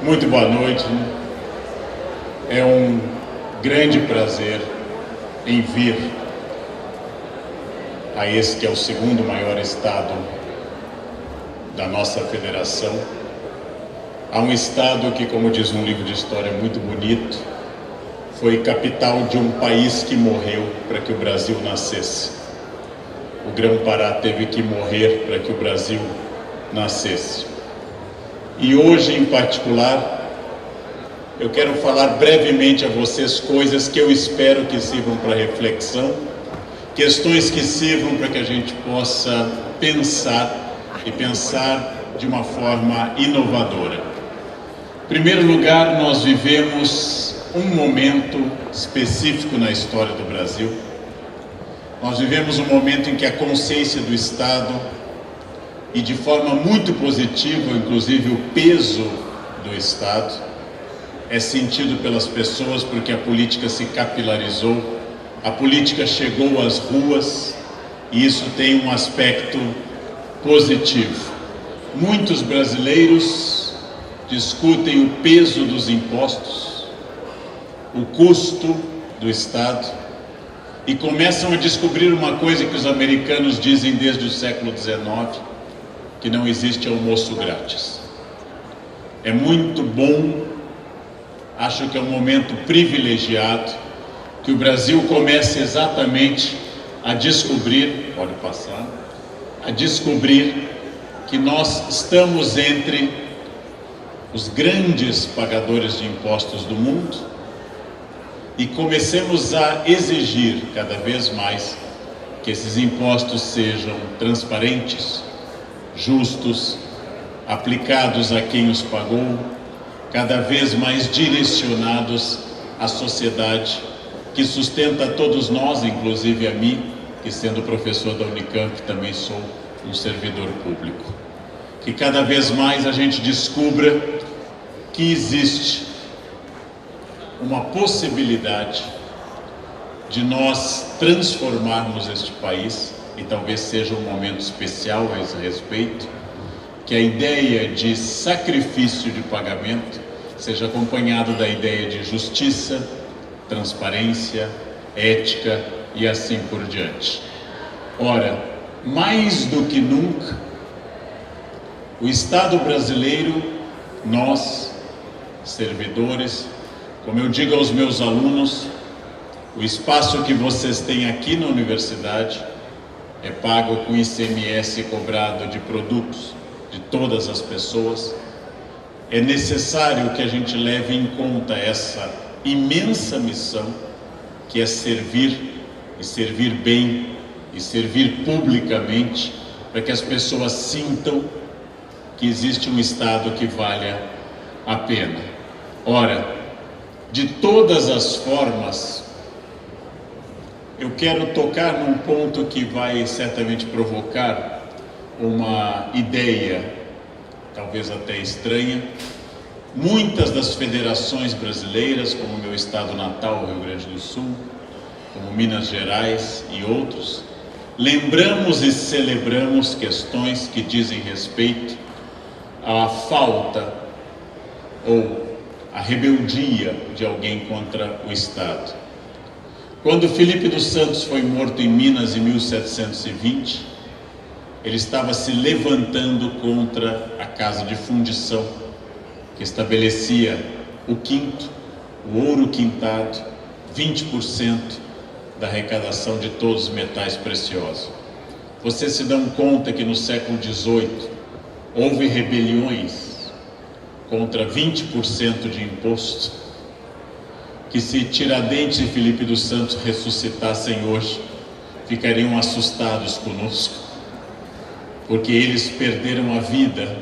Muito boa noite. É um grande prazer em vir a esse que é o segundo maior estado da nossa federação, a um estado que, como diz um livro de história muito bonito, foi capital de um país que morreu para que o Brasil nascesse. O Grão-Pará teve que morrer para que o Brasil nascesse. E hoje, em particular, eu quero falar brevemente a vocês coisas que eu espero que sirvam para reflexão, questões que sirvam para que a gente possa pensar e pensar de uma forma inovadora. Em primeiro lugar, nós vivemos um momento específico na história do Brasil. Nós vivemos um momento em que a consciência do Estado, e de forma muito positiva, inclusive o peso do Estado, é sentido pelas pessoas porque a política se capilarizou, a política chegou às ruas e isso tem um aspecto positivo. Muitos brasileiros discutem o peso dos impostos, o custo do Estado e começam a descobrir uma coisa que os americanos dizem desde o século XIX, que não existe almoço grátis. É muito bom, acho que é um momento privilegiado, que o Brasil comece exatamente a descobrir, pode passar, a descobrir que nós estamos entre os grandes pagadores de impostos do mundo e comecemos a exigir cada vez mais que esses impostos sejam transparentes, justos, aplicados a quem os pagou, cada vez mais direcionados à sociedade que sustenta todos nós, inclusive a mim, que sendo professor da Unicamp também sou um servidor público. Que cada vez mais a gente descubra que existe uma possibilidade de nós transformarmos este país, e talvez seja um momento especial a esse respeito, que a ideia de sacrifício de pagamento seja acompanhada da ideia de justiça, transparência, ética e assim por diante. Ora, mais do que nunca, o Estado brasileiro, nós, servidores, como eu digo aos meus alunos, o espaço que vocês têm aqui na universidade é pago com ICMS cobrado de produtos de todas as pessoas. É necessário que a gente leve em conta essa imensa missão que é servir, e servir bem, e servir publicamente, para que as pessoas sintam que existe um Estado que valha a pena. Ora, de todas as formas, eu quero tocar num ponto que vai certamente provocar uma ideia, talvez até estranha. Muitas das federações brasileiras, como o meu estado natal, Rio Grande do Sul, como Minas Gerais e outros, lembramos e celebramos questões que dizem respeito à falta ou à rebeldia de alguém contra o Estado. Quando Felipe dos Santos foi morto em Minas em 1720, ele estava se levantando contra a casa de fundição, que estabelecia o quinto, o ouro quintado, 20% da arrecadação de todos os metais preciosos. Vocês se dão conta que no século XVIII houve rebeliões contra 20% de imposto, que se Tiradentes e Felipe dos Santos ressuscitassem hoje, ficariam assustados conosco, porque eles perderam a vida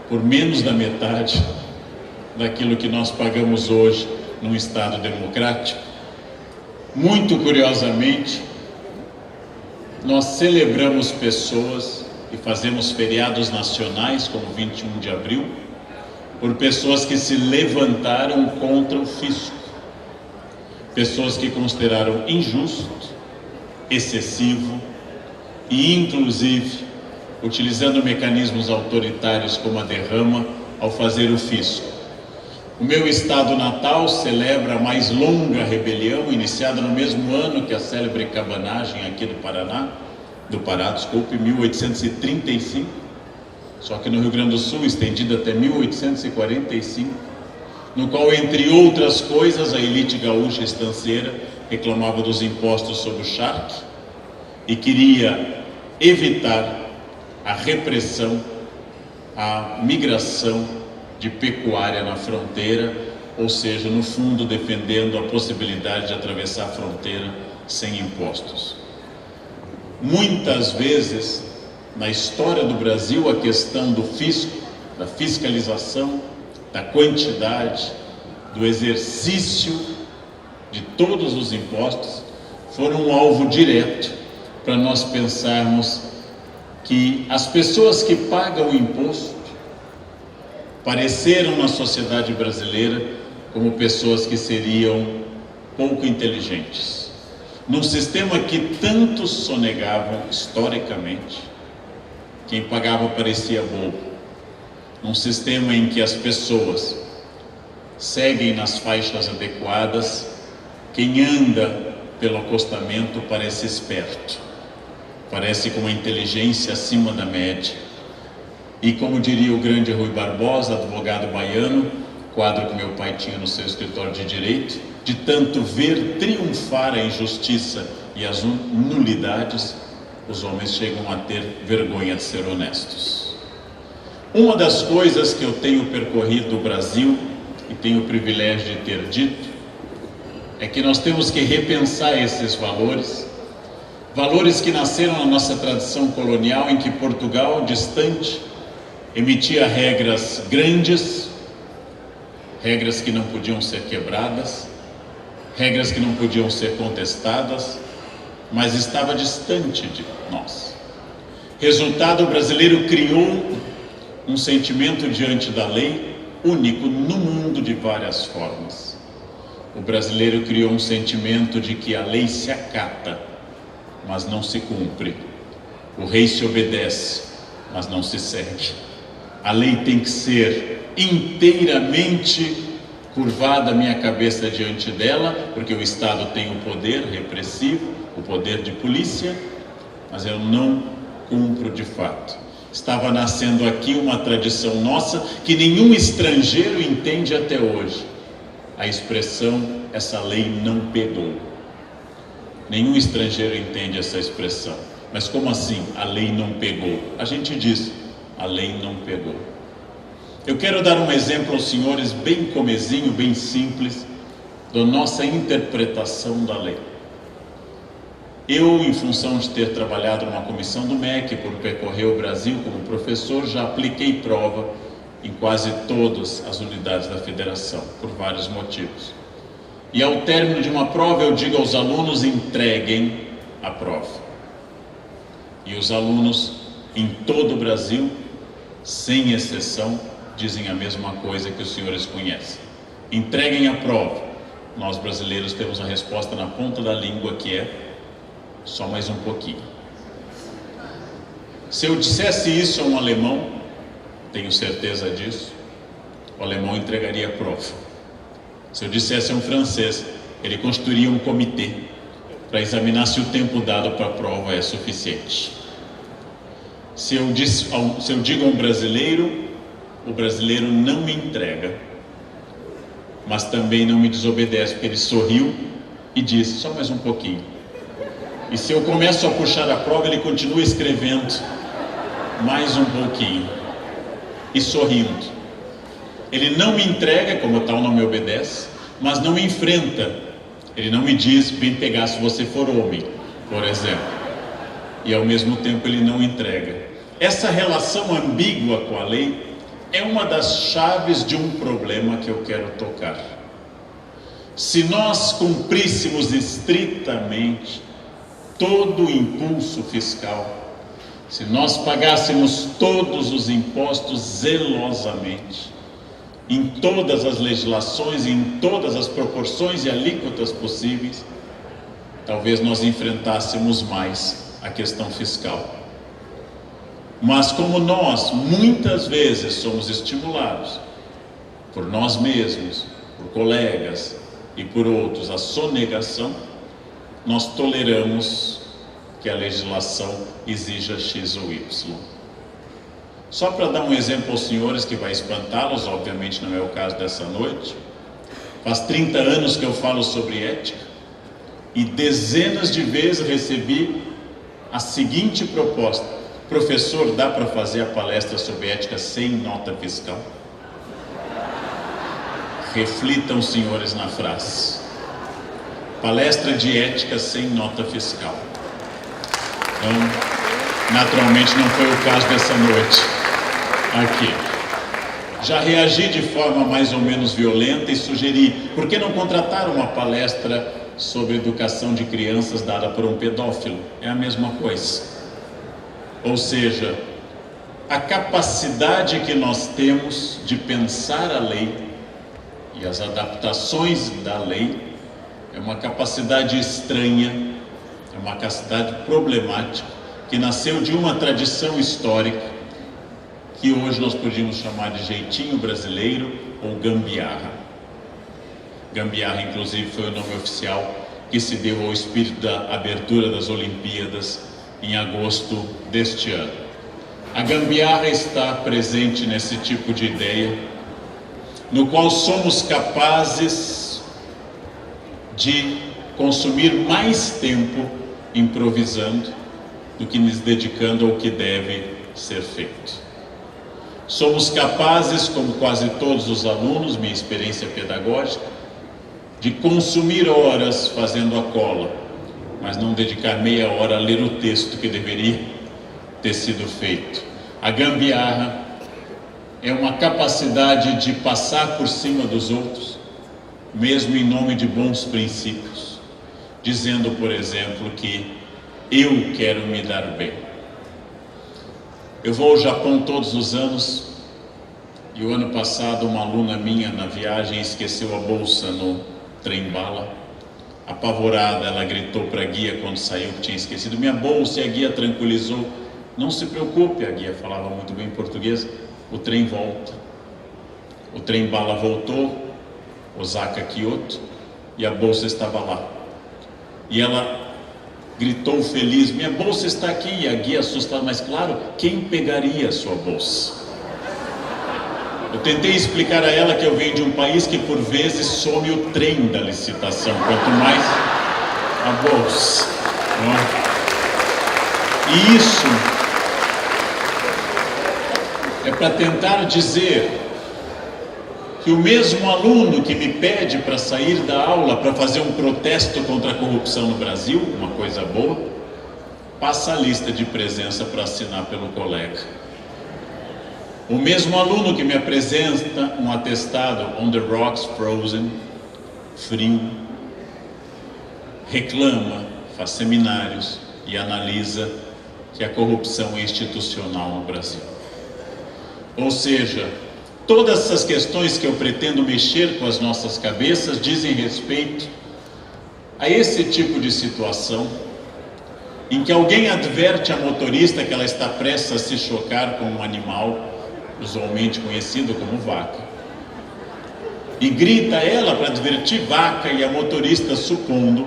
por menos da metade daquilo que nós pagamos hoje num Estado democrático. Muito curiosamente, nós celebramos pessoas e fazemos feriados nacionais, como 21 de abril, por pessoas que se levantaram contra o fisco. Pessoas que consideraram injusto, excessivo e, inclusive, utilizando mecanismos autoritários como a derrama ao fazer o fisco. O meu estado natal celebra a mais longa rebelião, iniciada no mesmo ano que a célebre cabanagem aqui do Pará, 1835, só que no Rio Grande do Sul, estendida até 1845, no qual, entre outras coisas, a elite gaúcha estanceira reclamava dos impostos sobre o charque e queria evitar a repressão, a migração de pecuária na fronteira, ou seja, no fundo defendendo a possibilidade de atravessar a fronteira sem impostos. Muitas vezes, na história do Brasil, a questão do fisco, da fiscalização, da quantidade, do exercício de todos os impostos, foram um alvo direto para nós pensarmos que as pessoas que pagam o imposto pareceram na sociedade brasileira como pessoas que seriam pouco inteligentes. Num sistema que tantos sonegavam historicamente, quem pagava parecia bobo. Num sistema em que as pessoas seguem nas faixas adequadas, quem anda pelo acostamento parece esperto, parece com uma inteligência acima da média. E como diria o grande Rui Barbosa, advogado baiano, quadro que meu pai tinha no seu escritório de direito, de tanto ver triunfar a injustiça e as nulidades, os homens chegam a ter vergonha de ser honestos. Uma das coisas que eu tenho percorrido o Brasil e tenho o privilégio de ter dito é que nós temos que repensar esses valores, valores que nasceram na nossa tradição colonial, em que Portugal, distante, emitia regras grandes, regras que não podiam ser quebradas, regras que não podiam ser contestadas, mas estava distante de nós. Resultado, o brasileiro criou um sentimento diante da lei único no mundo de várias formas. O brasileiro criou um sentimento de que a lei se acata, mas não se cumpre. O rei se obedece, mas não se segue. A lei tem que ser inteiramente curvada a minha cabeça diante dela, porque o Estado tem o poder repressivo, o poder de polícia, mas eu não cumpro de fato. Estava nascendo aqui uma tradição nossa que nenhum estrangeiro entende até hoje. A expressão, essa lei não pegou. Nenhum estrangeiro entende essa expressão. Mas como assim, a lei não pegou? A gente diz, a lei não pegou. Eu quero dar um exemplo aos senhores bem comezinho, bem simples, da nossa interpretação da lei. Eu, em função de ter trabalhado numa comissão do MEC, por percorrer o Brasil como professor, já apliquei prova em quase todas as unidades da federação, por vários motivos. E ao término de uma prova, eu digo aos alunos, entreguem a prova. E os alunos em todo o Brasil, sem exceção, dizem a mesma coisa que os senhores conhecem. Entreguem a prova. Nós brasileiros temos a resposta na ponta da língua, que é só mais um pouquinho. Se eu dissesse isso a um alemão, tenho certeza disso, o alemão entregaria a prova. Se eu dissesse a um francês, ele constituiria um comitê para examinar se o tempo dado para a prova é suficiente. Se eu digo a um brasileiro, o brasileiro não me entrega, mas também não me desobedece, porque ele sorriu e disse, só mais um pouquinho. E se eu começo a puxar a prova, ele continua escrevendo mais um pouquinho e sorrindo. Ele não me entrega, como tal não me obedece, mas não me enfrenta. Ele não me diz, vem pegar se você for homem, por exemplo. E ao mesmo tempo ele não entrega. Essa relação ambígua com a lei é uma das chaves de um problema que eu quero tocar. Se nós cumpríssemos estritamente todo o impulso fiscal, se nós pagássemos todos os impostos zelosamente, em todas as legislações, em todas as proporções e alíquotas possíveis, talvez nós enfrentássemos mais a questão fiscal. Mas como nós muitas vezes somos estimulados por nós mesmos, por colegas e por outros, a sonegação, nós toleramos que a legislação exija X ou Y. Só para dar um exemplo aos senhores que vai espantá-los, obviamente não é o caso dessa noite, faz 30 anos que eu falo sobre ética e dezenas de vezes recebi a seguinte proposta: professor, dá para fazer a palestra sobre ética sem nota fiscal? Reflitam, senhores, na frase: palestra de ética sem nota fiscal. Então, naturalmente não foi o caso dessa noite aqui. Já reagi de forma mais ou menos violenta e sugeri: por que não contratar uma palestra sobre educação de crianças dada por um pedófilo? É a mesma coisa. Ou seja, a capacidade que nós temos de pensar a lei e as adaptações da lei é uma capacidade estranha, é uma capacidade problemática, que nasceu de uma tradição histórica que hoje nós podíamos chamar de jeitinho brasileiro ou gambiarra. Gambiarra, inclusive, foi o nome oficial que se deu ao espírito da abertura das Olimpíadas em agosto deste ano. A gambiarra está presente nesse tipo de ideia, no qual somos capazes de consumir mais tempo improvisando do que nos dedicando ao que deve ser feito. Somos capazes, como quase todos os alunos, minha experiência pedagógica, de consumir horas fazendo a cola, mas não dedicar meia hora a ler o texto que deveria ter sido feito. A gambiarra é uma capacidade de passar por cima dos outros, mesmo em nome de bons princípios, dizendo, por exemplo, que eu quero me dar bem. Eu vou ao Japão todos os anos e o ano passado uma aluna minha na viagem esqueceu a bolsa no trem-bala. Apavorada, ela gritou para a guia quando saiu que tinha esquecido minha bolsa, e a guia tranquilizou: não se preocupe, a guia falava muito bem português, o trem volta. O trem-bala voltou, Osaka, Kyoto, e a bolsa estava lá. E ela gritou feliz: minha bolsa está aqui. E a guia assustada: mas claro, quem pegaria a sua bolsa? Eu tentei explicar a ela que eu venho de um país que por vezes some o trem da licitação, quanto mais a bolsa. E isso é para tentar dizer que o mesmo aluno que me pede para sair da aula para fazer um protesto contra a corrupção no Brasil, uma coisa boa, passa a lista de presença para assinar pelo colega. O mesmo aluno que me apresenta um atestado on the rocks, frozen, frio, reclama, faz seminários e analisa que a corrupção é institucional no Brasil. Ou seja, todas essas questões que eu pretendo mexer com as nossas cabeças dizem respeito a esse tipo de situação em que alguém adverte a motorista que ela está prestes a se chocar com um animal, usualmente conhecido como vaca, e grita a ela para advertir vaca, e a motorista, supondo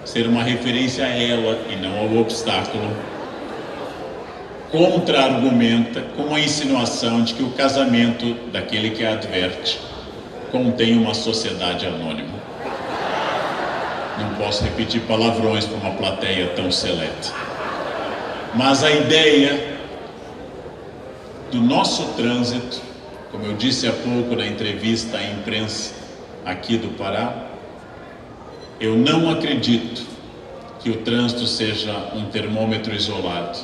ser uma referência a ela e não ao obstáculo, contra-argumenta com a insinuação de que o casamento daquele que a adverte contém uma sociedade anônima. Não posso repetir palavrões para uma plateia tão seleta. Mas a ideia do nosso trânsito, como eu disse há pouco na entrevista à imprensa aqui do Pará, eu não acredito que o trânsito seja um termômetro isolado.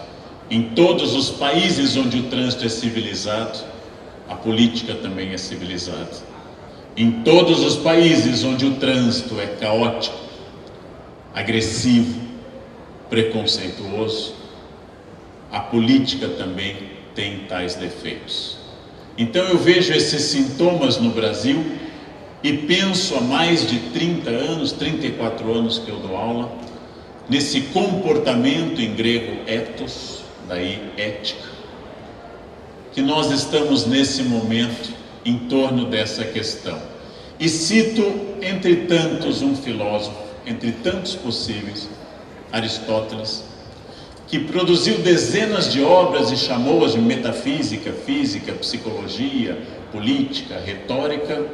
Em todos os países onde o trânsito é civilizado, a política também é civilizada. Em todos os países onde o trânsito é caótico, agressivo, preconceituoso, a política também tem tais defeitos. Então eu vejo esses sintomas no Brasil e penso há mais de 30 anos, 34 anos que eu dou aula, nesse comportamento, em grego ethos, daí ética, que nós estamos nesse momento em torno dessa questão. E cito, entre tantos, um filósofo, entre tantos possíveis, Aristóteles, que produziu dezenas de obras e chamou-as de metafísica, física, psicologia, política, retórica,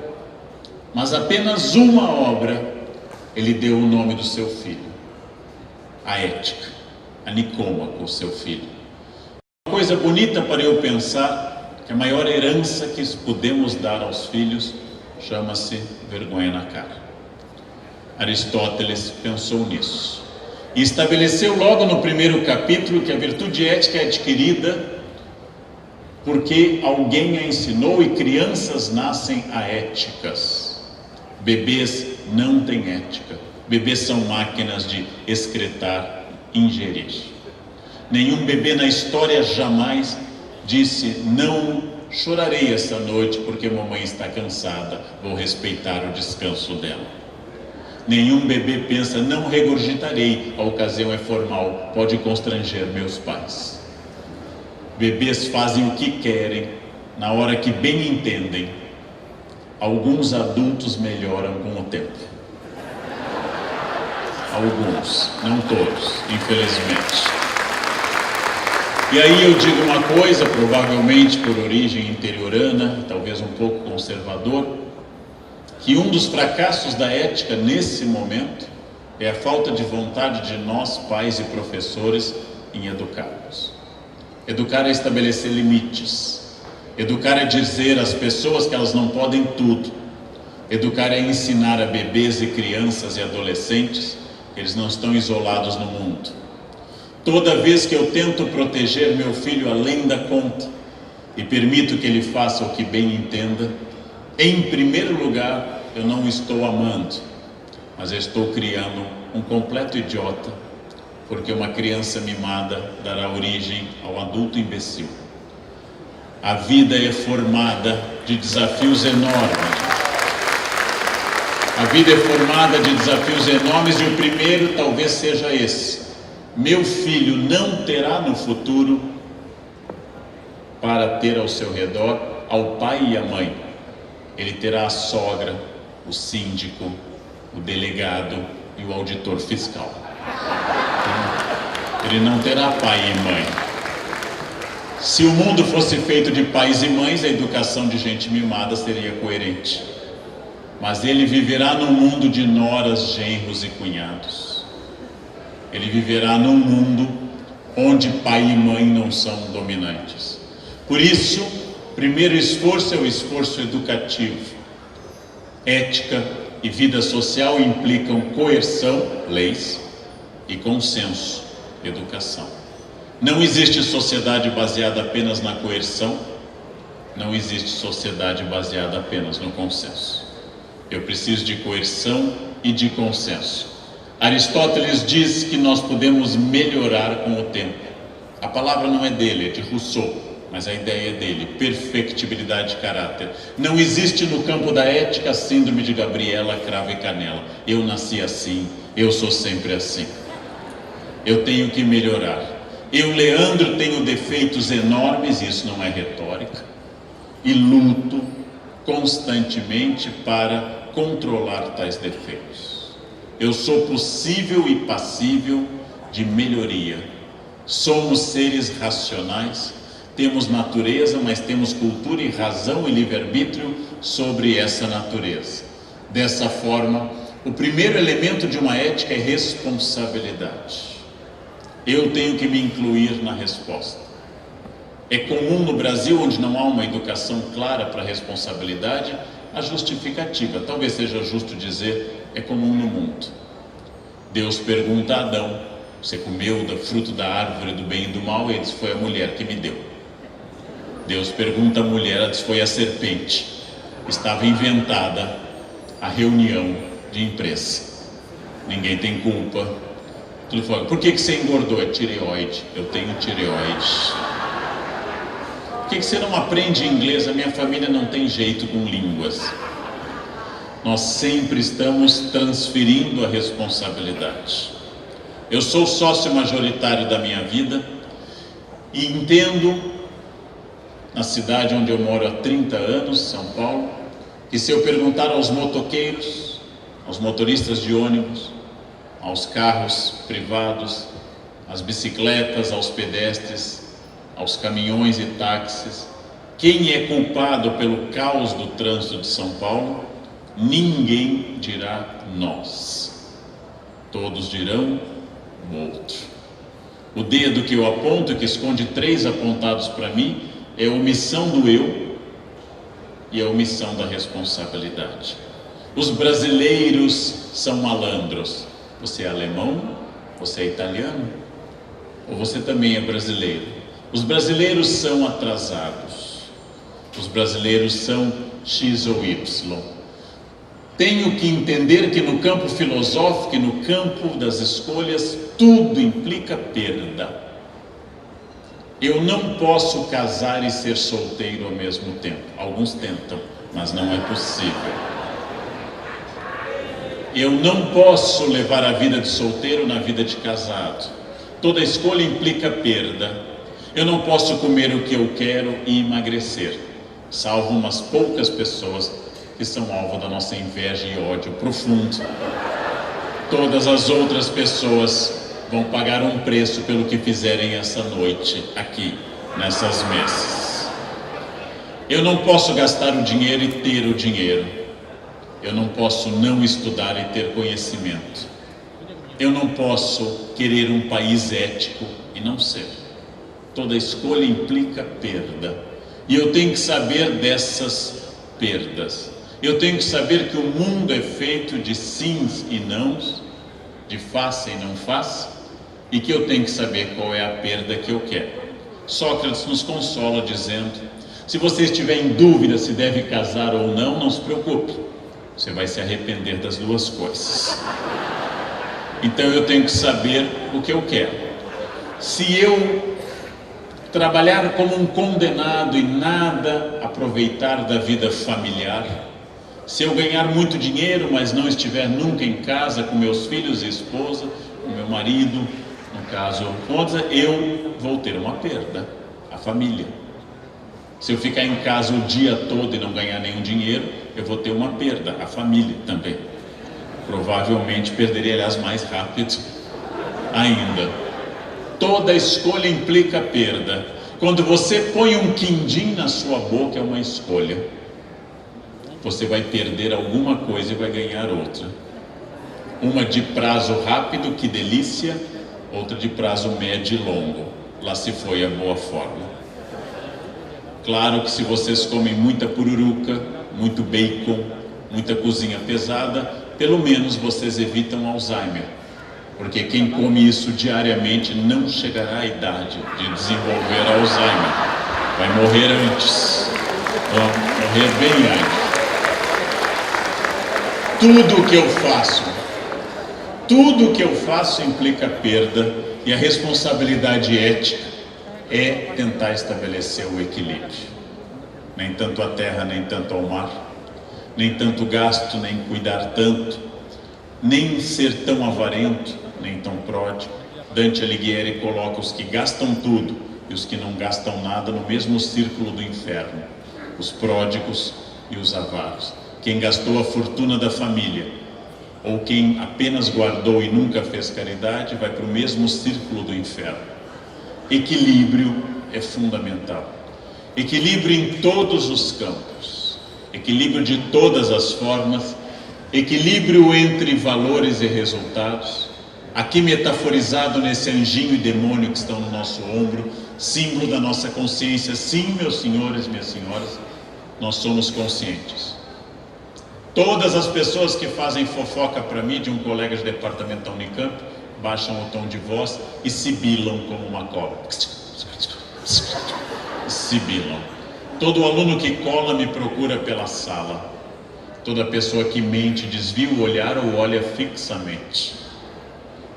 mas apenas uma obra ele deu o nome do seu filho, a Ética, a Nicômaco, seu filho. Uma coisa bonita para eu pensar que a maior herança que podemos dar aos filhos chama-se vergonha na cara. Aristóteles pensou nisso e estabeleceu logo no primeiro capítulo que a virtude ética é adquirida porque alguém a ensinou e crianças nascem aéticas. Bebês não têm ética. Bebês são máquinas de excretar, ingerir. Nenhum bebê na história jamais disse: não chorarei essa noite porque mamãe está cansada, vou respeitar o descanso dela. Nenhum bebê pensa: não regurgitarei, a ocasião é formal, pode constranger meus pais. Bebês fazem o que querem, na hora que bem entendem. Alguns adultos melhoram com o tempo. Alguns, não todos, infelizmente. E aí eu digo uma coisa, provavelmente por origem interiorana, talvez um pouco conservador, que um dos fracassos da ética nesse momento é a falta de vontade de nós, pais e professores, em educarmos. Educar é estabelecer limites. Educar é dizer às pessoas que elas não podem tudo. Educar é ensinar a bebês e crianças e adolescentes que eles não estão isolados no mundo. Toda vez que eu tento proteger meu filho além da conta e permito que ele faça o que bem entenda, em primeiro lugar, eu não estou amando, mas eu estou criando um completo idiota, porque uma criança mimada dará origem ao adulto imbecil. A vida é formada de desafios enormes. A vida é formada de desafios enormes e o primeiro talvez seja esse. Meu filho não terá no futuro para ter ao seu redor ao pai e a mãe. Ele terá a sogra, o síndico, o delegado e o auditor fiscal. Ele não terá pai e mãe. Se o mundo fosse feito de pais e mães, a educação de gente mimada seria coerente. Mas ele viverá num mundo de noras, genros e cunhados. Ele viverá num mundo onde pai e mãe não são dominantes. Por isso, o primeiro esforço é o esforço educativo. Ética e vida social implicam coerção, leis, e consenso, educação. Não existe sociedade baseada apenas na coerção, não existe sociedade baseada apenas no consenso. Eu preciso de coerção e de consenso. Aristóteles diz que nós podemos melhorar com o tempo. A palavra não é dele, é de Rousseau, mas a ideia é dele, perfectibilidade de caráter. Não existe no campo da ética a síndrome de Gabriela, cravo e canela. Eu nasci assim, eu sou sempre assim. Eu tenho que melhorar. Eu, Leandro, tenho defeitos enormes, isso não é retórica, e luto constantemente para controlar tais defeitos. Eu sou possível e passível de melhoria. Somos seres racionais, temos natureza, mas temos cultura e razão e livre-arbítrio sobre essa natureza. Dessa forma, o primeiro elemento de uma ética é responsabilidade. Eu tenho que me incluir na resposta. É comum no Brasil, onde não há uma educação clara para a responsabilidade, a justificativa. Talvez seja justo dizer, é comum no mundo. Deus pergunta a Adão: você comeu do fruto da árvore do bem e do mal? Ele diz: foi a mulher que me deu. Deus pergunta à mulher, ela diz: foi a serpente. Estava inventada a reunião de imprensa. Ninguém tem culpa. Tudo fala: por que você engordou? É tireoide. Eu tenho tireoide. Por que você não aprende inglês? A minha família não tem jeito com línguas. Nós sempre estamos transferindo a responsabilidade. Eu sou sócio majoritário da minha vida e entendo, na cidade onde eu moro há 30 anos, São Paulo, que se eu perguntar aos motoqueiros, aos motoristas de ônibus, aos carros privados, às bicicletas, aos pedestres, aos caminhões e táxis, quem é culpado pelo caos do trânsito de São Paulo, ninguém dirá nós. Todos dirão o outro. O dedo que eu aponto, que esconde 3 apontados para mim, é a omissão do eu e a omissão da responsabilidade. Os brasileiros são malandros. Você é alemão? Você é italiano? Ou você também é brasileiro? Os brasileiros são atrasados. Os brasileiros são X ou Y. Tenho que entender que no campo filosófico e no campo das escolhas, tudo implica perda. Eu não posso casar e ser solteiro ao mesmo tempo. Alguns tentam, mas não é possível. Eu não posso levar a vida de solteiro na vida de casado. Toda escolha implica perda. Eu não posso comer o que eu quero e emagrecer, salvo umas poucas pessoas que são alvo da nossa inveja e ódio profundo. Todas as outras pessoas vão pagar um preço pelo que fizerem essa noite aqui, nessas mesas. Eu não posso gastar o dinheiro e ter o dinheiro. Eu não posso não estudar e ter conhecimento. Eu não posso querer um país ético e não ser. Toda escolha implica perda. E eu tenho que saber dessas perdas. Eu tenho que saber que o mundo é feito de sims e nãos, de faça e não faça, e que eu tenho que saber qual é a perda que eu quero. Sócrates nos consola dizendo: se você estiver em dúvida se deve casar ou não se preocupe, você vai se arrepender das duas coisas. Então eu tenho que saber o que eu quero. Se eu trabalhar como um condenado e nada aproveitar da vida familiar, se eu ganhar muito dinheiro, mas não estiver nunca em casa com meus filhos e esposa, com meu marido, no caso, eu vou ter uma perda, a família. Se eu ficar em casa o dia todo e não ganhar nenhum dinheiro, eu vou ter uma perda, a família também. Provavelmente perderei, aliás, mais rápido ainda. Toda escolha implica perda. Quando você põe um quindim na sua boca, é uma escolha. Você vai perder alguma coisa e vai ganhar outra. Uma de prazo rápido, que delícia. Outra de prazo médio e longo. Lá se foi a boa forma. Claro que se vocês comem muita pururuca, muito bacon, muita cozinha pesada, pelo menos vocês evitam Alzheimer. Porque quem come isso diariamente não chegará à idade de desenvolver Alzheimer. Vai morrer antes. Vai morrer bem antes. Tudo que eu faço implica perda, e a responsabilidade ética é tentar estabelecer o equilíbrio. Nem tanto a terra, nem tanto ao mar, nem tanto gasto, nem cuidar tanto, nem ser tão avarento, nem tão pródigo. Dante Alighieri coloca os que gastam tudo e os que não gastam nada no mesmo círculo do inferno: os pródigos e os avaros. Quem gastou a fortuna da família, ou quem apenas guardou e nunca fez caridade, vai para o mesmo círculo do inferno. Equilíbrio é fundamental. Equilíbrio em todos os campos. Equilíbrio de todas as formas. Equilíbrio entre valores e resultados. Aqui metaforizado nesse anjinho e demônio que estão no nosso ombro, símbolo da nossa consciência. Sim, meus senhores, minhas senhoras, nós somos conscientes. Todas as pessoas que fazem fofoca para mim de um colega de departamento da Unicamp baixam o tom de voz e sibilam como uma cobra. Sibilam. Todo aluno que cola me procura pela sala. Toda pessoa que mente desvia o olhar ou olha fixamente.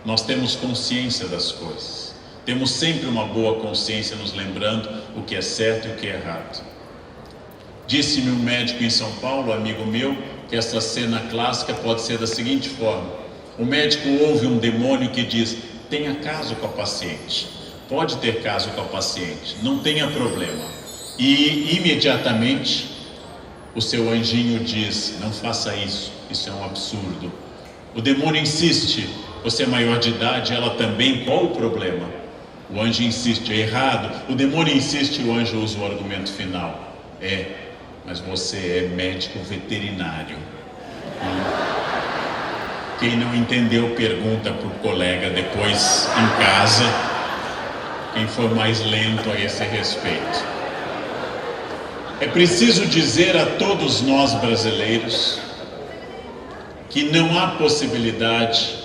Nós temos consciência das coisas. Temos sempre uma boa consciência nos lembrando o que é certo e o que é errado. Disse-me um médico em São Paulo, amigo meu, que essa cena clássica pode ser da seguinte forma: o médico ouve um demônio que diz: tenha caso com a paciente, pode ter caso com a paciente, não tenha problema, E imediatamente o seu anjinho diz: não faça isso, isso é um absurdo. O demônio insiste: você é maior de idade, ela também, qual o problema? O anjo insiste: é errado. O demônio insiste e o anjo usa o argumento final: é, mas você é médico veterinário. Quem não entendeu, pergunta para o colega depois em casa, quem for mais lento a esse respeito. É preciso dizer a todos nós brasileiros que não há possibilidade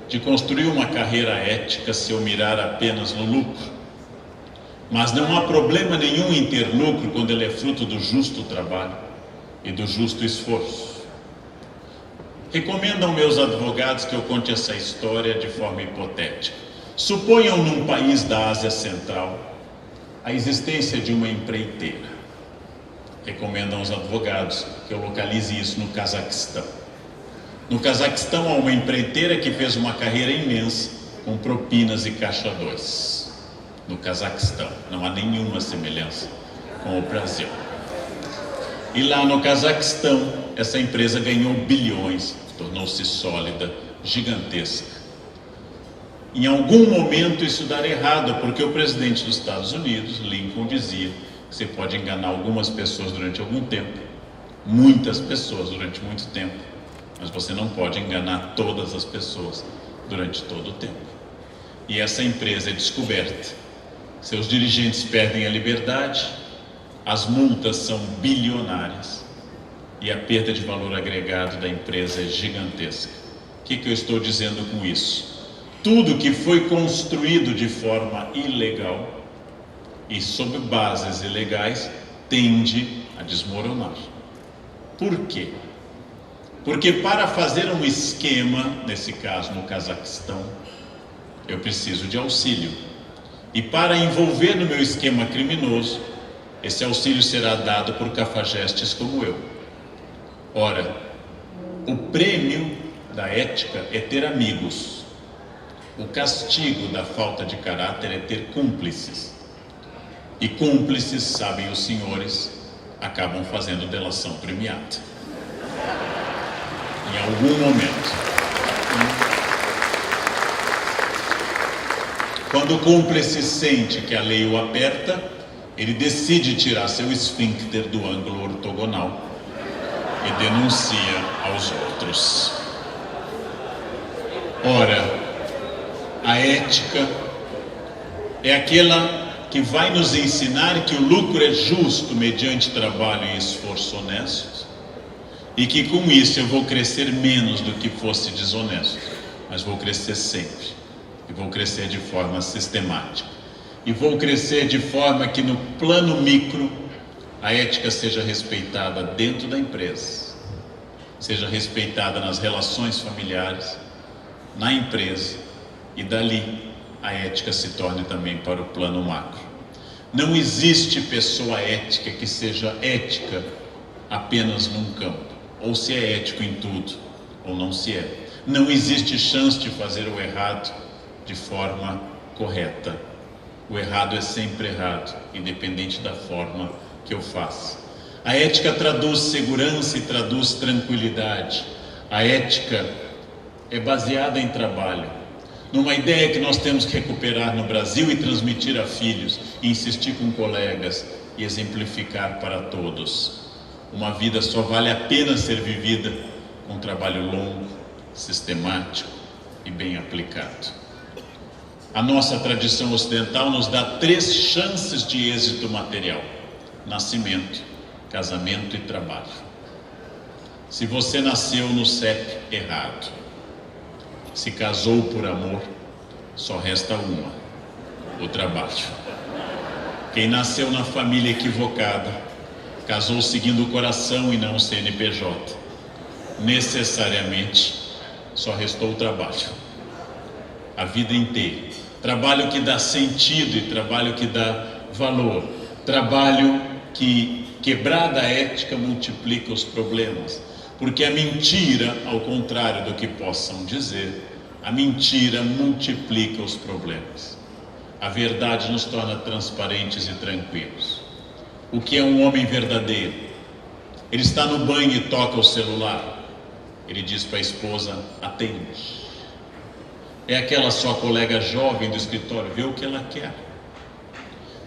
de construir uma carreira ética se eu mirar apenas no lucro. Mas não há problema nenhum em ter lucro quando ele é fruto do justo trabalho e do justo esforço. Recomendo aos meus advogados que eu conte essa história de forma hipotética. Suponham num país da Ásia Central a existência de uma empreiteira. Recomendo aos advogados que eu localize isso no Cazaquistão. No Cazaquistão há uma empreiteira que fez uma carreira imensa com propinas e caixa 2. No Cazaquistão não há nenhuma semelhança com o Brasil. E lá no Cazaquistão essa empresa ganhou bilhões, tornou-se sólida, gigantesca. Em algum momento isso dará errado, porque o presidente dos Estados Unidos, Lincoln, dizia que você pode enganar algumas pessoas durante algum tempo, muitas pessoas durante muito tempo, mas você não pode enganar todas as pessoas durante todo o tempo. E essa empresa é descoberta, seus dirigentes perdem a liberdade, as multas são bilionárias e a perda de valor agregado da empresa é gigantesca. O que eu estou dizendo com isso? Tudo que foi construído de forma ilegal e sob bases ilegais tende a desmoronar. Por quê? Porque para fazer um esquema, nesse caso no Cazaquistão, eu preciso de auxílio. E para envolver no meu esquema criminoso, esse auxílio será dado por cafajestes como eu. Ora, o prêmio da ética é ter amigos. O castigo da falta de caráter é ter cúmplices. E cúmplices, sabem os senhores, acabam fazendo delação premiada. Em algum momento. Quando o cúmplice sente que a lei o aperta, ele decide tirar seu esfíncter do ângulo ortogonal e denuncia aos outros. Ora, a ética é aquela que vai nos ensinar que o lucro é justo mediante trabalho e esforço honesto, e que com isso eu vou crescer menos do que fosse desonesto, mas vou crescer sempre, e vou crescer de forma sistemática, e vou crescer de forma que no plano micro a ética seja respeitada dentro da empresa, seja respeitada nas relações familiares, na empresa, e dali a ética se torne também para o plano macro. Não existe pessoa ética que seja ética apenas num campo, ou se é ético em tudo, ou não se é. Não existe chance de fazer o errado de forma correta. O errado é sempre errado, independente da forma que eu faça. A ética traduz segurança e traduz tranquilidade. A ética é baseada em trabalho, numa ideia que nós temos que recuperar no Brasil e transmitir a filhos, e insistir com colegas e exemplificar para todos. Uma vida só vale a pena ser vivida com trabalho longo, sistemático e bem aplicado. A nossa tradição ocidental nos dá 3 chances de êxito material: nascimento, casamento e trabalho. Se você nasceu no CEP errado, se casou por amor, só resta uma: o trabalho. Quem nasceu na família equivocada, casou seguindo o coração e não o CNPJ, necessariamente só restou o trabalho. A vida inteira. Trabalho que dá sentido e trabalho que dá valor. Trabalho que, quebrada a ética, multiplica os problemas. Porque a mentira, ao contrário do que possam dizer, a mentira multiplica os problemas. A verdade nos torna transparentes e tranquilos. O que é um homem verdadeiro? Ele está no banho e toca o celular. Ele diz para a esposa: atende. É aquela sua colega jovem do escritório, vê o que ela quer.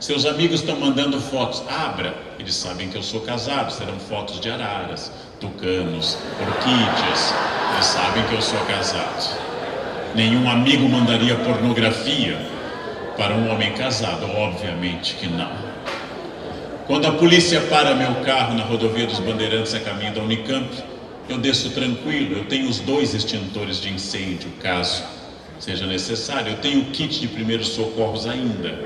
Seus amigos estão mandando fotos, abra. Eles sabem que eu sou casado, serão fotos de araras, tucanos, orquídeas. Eles sabem que eu sou casado. Nenhum amigo mandaria pornografia para um homem casado, obviamente que não. Quando a polícia para meu carro na rodovia dos Bandeirantes a caminho da Unicamp, eu desço tranquilo. Eu tenho os 2 extintores de incêndio, caso seja necessário. Eu tenho o kit de primeiros socorros ainda.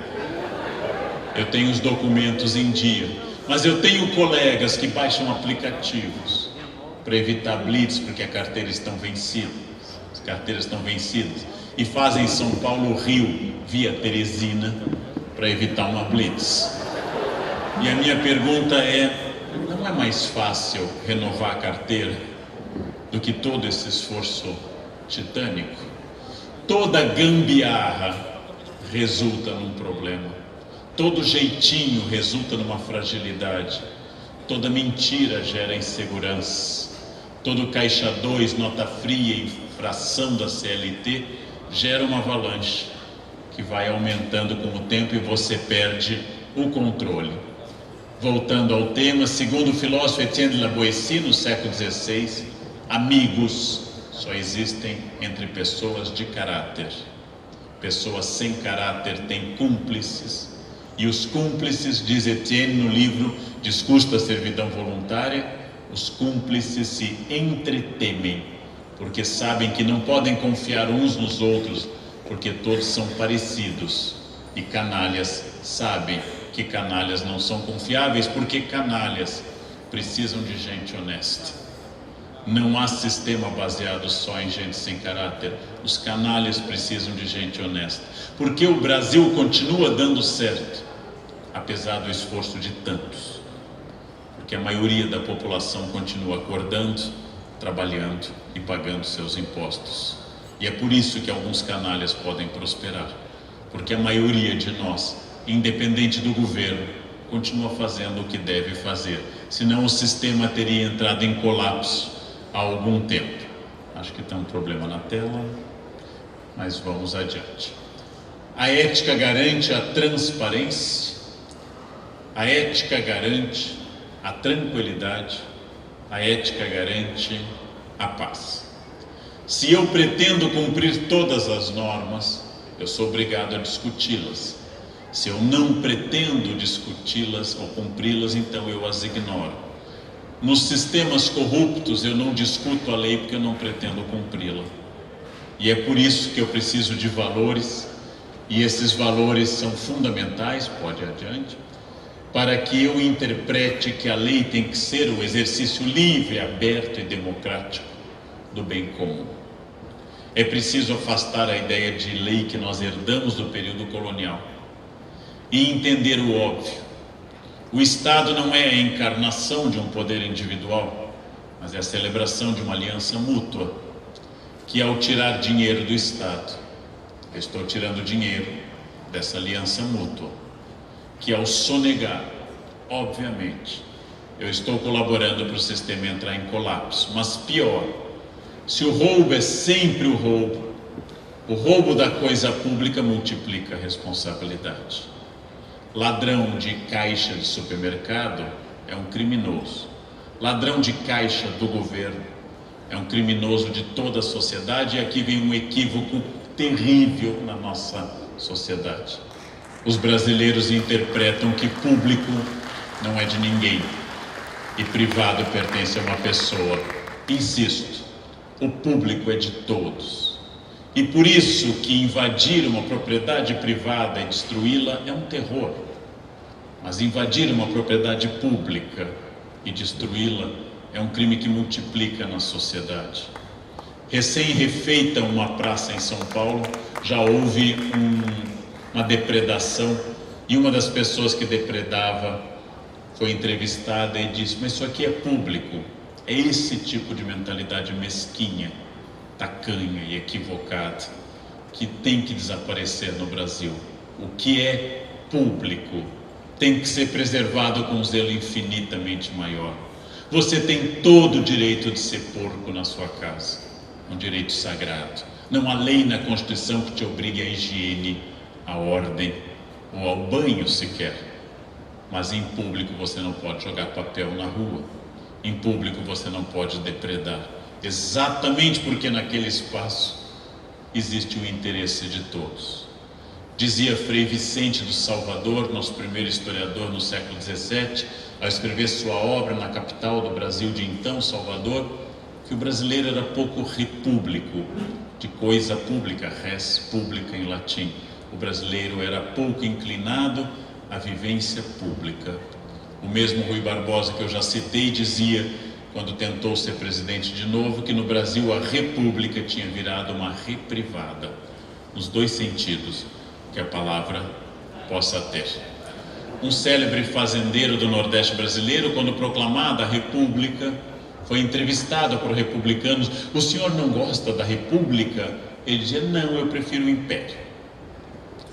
Eu tenho os documentos em dia. Mas eu tenho colegas que baixam aplicativos para evitar blitz, porque as carteiras estão vencidas. E fazem São Paulo-Rio via Teresina para evitar uma blitz. E a minha pergunta é: não é mais fácil renovar a carteira do que todo esse esforço titânico? Toda gambiarra resulta num problema. Todo jeitinho resulta numa fragilidade. Toda mentira gera insegurança. Todo caixa 2, nota fria e infração da CLT gera uma avalanche que vai aumentando com o tempo e você perde o controle. Voltando ao tema, segundo o filósofo Etienne de La Boétie, no século XVI, amigos só existem entre pessoas de caráter. Pessoas sem caráter têm cúmplices, e os cúmplices, diz Etienne no livro Discurso da Servidão Voluntária, os cúmplices se entretemem, porque sabem que não podem confiar uns nos outros, porque todos são parecidos, e canalhas sabem que canalhas não são confiáveis, porque canalhas precisam de gente honesta. Não há sistema baseado só em gente sem caráter. Os canalhas precisam de gente honesta. Porque o Brasil continua dando certo, apesar do esforço de tantos. Porque a maioria da população continua acordando, trabalhando e pagando seus impostos. E é por isso que alguns canalhas podem prosperar. Porque a maioria de nós, independente do governo, continua fazendo o que deve fazer. Senão o sistema teria entrado em colapso há algum tempo. Acho que tem um problema na tela, mas vamos adiante. A ética garante a transparência, a ética garante a tranquilidade, a ética garante a paz. Se eu pretendo cumprir todas as normas, eu sou obrigado a discuti-las. Se eu não pretendo discuti-las ou cumpri-las, então eu as ignoro. Nos sistemas corruptos eu não discuto a lei porque eu não pretendo cumpri-la. E é por isso que eu preciso de valores, e esses valores são fundamentais, pode ir adiante, para que eu interprete que a lei tem que ser o exercício livre, aberto e democrático do bem comum. É preciso afastar a ideia de lei que nós herdamos do período colonial e entender o óbvio. O Estado não é a encarnação de um poder individual, mas é a celebração de uma aliança mútua, que ao tirar dinheiro do Estado, eu estou tirando dinheiro dessa aliança mútua, que ao sonegar, obviamente, eu estou colaborando para o sistema entrar em colapso. Mas pior, se o roubo é sempre o roubo da coisa pública multiplica a responsabilidade. Ladrão de caixa de supermercado é um criminoso. Ladrão de caixa do governo é um criminoso de toda a sociedade, e aqui vem um equívoco terrível na nossa sociedade. Os brasileiros interpretam que público não é de ninguém e privado pertence a uma pessoa. Insisto, o público é de todos. E por isso que invadir uma propriedade privada e destruí-la é um terror. Mas invadir uma propriedade pública e destruí-la é um crime que multiplica na sociedade. Recém-refeita uma praça em São Paulo, já houve uma depredação, e uma das pessoas que depredava foi entrevistada e disse: mas isso aqui é público. É esse tipo de mentalidade mesquinha, tacanha e equivocada que tem que desaparecer no Brasil. O que é público tem que ser preservado com um zelo infinitamente maior. Você tem todo o direito de ser porco na sua casa, um direito sagrado. Não há lei na Constituição que te obrigue à higiene, à ordem ou ao banho sequer. Mas em público você não pode jogar papel na rua, em público você não pode depredar, exatamente porque naquele espaço existe o interesse de todos. Dizia Frei Vicente do Salvador, nosso primeiro historiador no século XVII, ao escrever sua obra na capital do Brasil de então, Salvador, que o brasileiro era pouco repúblico, de coisa pública, res publica em latim. O brasileiro era pouco inclinado à vivência pública. O mesmo Rui Barbosa, que eu já citei, dizia, quando tentou ser presidente de novo, que no Brasil a república tinha virado uma reprivada, nos dois sentidos que a palavra possa ter. Um célebre fazendeiro do Nordeste brasileiro, quando proclamada a República, foi entrevistado por republicanos. O senhor não gosta da República? Ele dizia, não, eu prefiro o Império.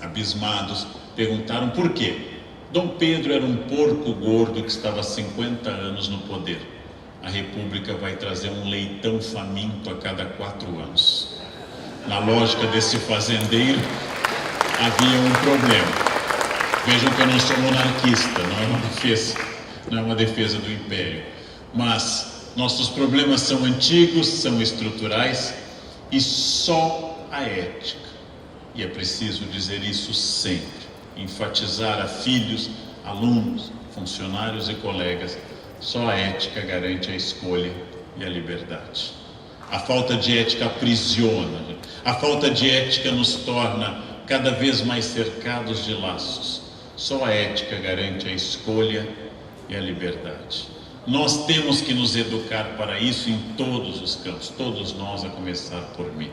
Abismados, perguntaram por quê. Dom Pedro era um porco gordo que estava há 50 anos no poder. A República vai trazer um leitão faminto a cada 4 anos. Na lógica desse fazendeiro, havia um problema. Vejam que eu não sou monarquista, não é uma defesa do Império. Mas nossos problemas são antigos, são estruturais e só a ética, e é preciso dizer isso sempre, enfatizar a filhos, alunos, funcionários e colegas, só a ética garante a escolha e a liberdade. A falta de ética aprisiona, a falta de ética nos torna cada vez mais cercados de laços. Só a ética garante a escolha e a liberdade. Nós temos que nos educar para isso em todos os campos, todos nós, a começar por mim.